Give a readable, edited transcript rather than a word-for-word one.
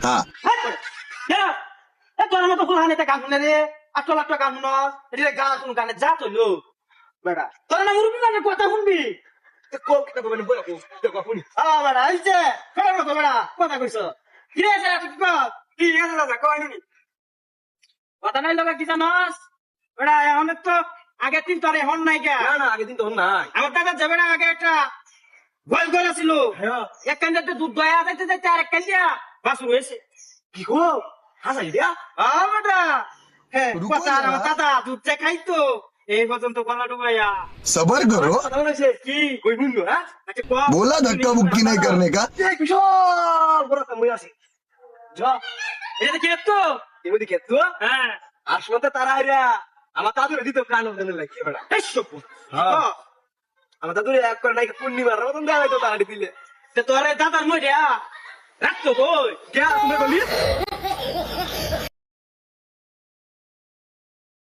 हाँ তোর মতো ফুলহানিতে গান শুনে রে 8 লাখ টাকা গান শুন এটা গান শুন গানে যা চলো বেটা তোর না মুরুবি গানে কথা শুনবি কোক তা কবেন বলা কোক শুনি বেটা এই যে ফেরার মতো বেটা কথা কইছ কি রে স্যার তুই কি আছে দাদা কইনি কথা নাই লগা কি জানাস বেটা এখন তো আগে দিন তোর এখন নাই কে না না আগে দিন তো নাই আমার দাদা যাবে না আগে একটা গোল গোল ছিল এক কান্দাতে দুধ দয়া যাইতে যাইতে আর এক কান্দিয়া বাসু হয়েছে কি গো হাসাই দিয়া বেটা হ্যাঁ রুকো কথা আর জরা। আমার দাদা দুধ চা খাইতো এই পর্যন্ত গলা ডুবাইয়া सबर करो কথা বলেছে কি কই শুনলো হ্যাঁ আচ্ছা কও बोला धक्का मुक्की नहीं करने का এই বিশাল বড় কামই আছে যা এটা কি তো এমনি কে তো হ্যাঁ আসলে তারা আইরা আমার দাদুরে দিত কান দেন লাগে বড় এই সব হ্যাঁ আমার দাদুরে এক করে নাই পূর্ণিমার মতন দেয়া হইতো তারা দিলে তোরে দাদার মরিয়া রাখতো কই কে তুমি বলি